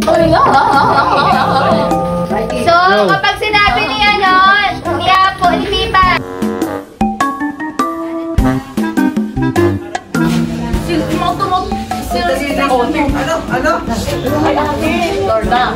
So, kapag sinabi niya nun, niya po, ni Pipa. Ano? Lorna!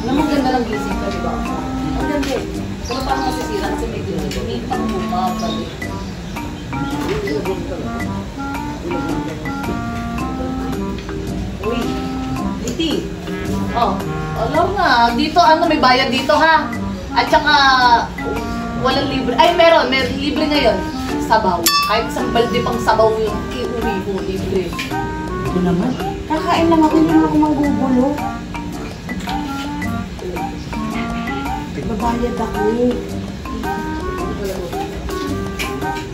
Alam mo, ganda lang gising ka, diba? Ang ganda eh. Kung parang masisira kasi may pang bumabalik. Uy, Liti. Oh, alam nga. Dito, may bayad dito ha. At saka, walang libre. Ay, meron libre ngayon. Sabaw. Kahit isang balde pang sabaw yung iuwi ko, libre. Ito naman. Kakain lang ako, hindi ako manggugulo. Babayad ako.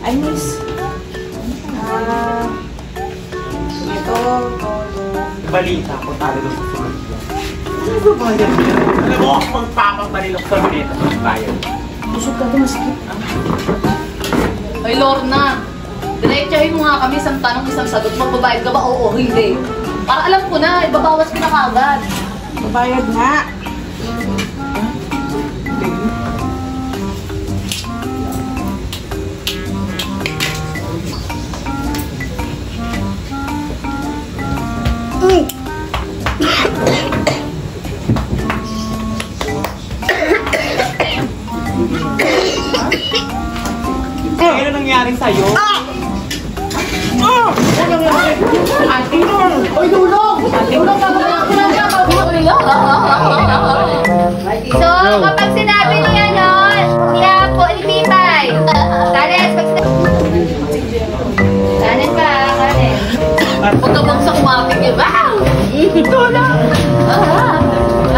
Ay, miss. Ito. Balita ko tayo doon sa sunod. Ano ba bayad niya? Alam mo, magpapaparilok sa balita ng bayad. Busog ka doon, masakit. Ay, Lorna. Diretsahin mo nga kami isang tanong, isang sagot. Magbabayad ka ba? Oo, hindi. Para alam ko na, ibabawas ko na kagad. Babayad nga. Ano nangyari sa'yo? Ano nangyari? Ate! Oy, tulong! Tulong ka muna! So, kapag sinabi niya nun, niya po, ni Pipay. Kanes, pag kanes pa, kanes. Huwag ka bang sa kumaking yun. Wow! Tulong!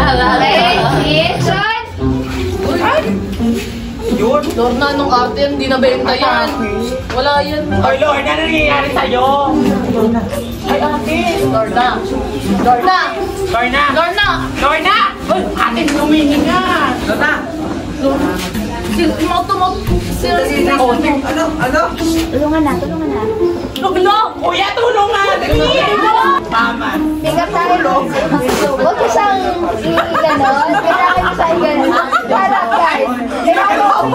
Okay, question? Yun! Lorna, nung arte yan, hindi nabenta yan. Wala yan. Oy, Lord, ano nangyayari sa'yo? Ay, ate! Lorna! Uy, ate, lumihinga! Lorna! Tulungan na. Tulong! Kuya, tulong nga! Tama! Tingnan tayo. Huwag ko siyang i-ganon. Kailangan ko siya i-ganon. Para guys. Kailangan ko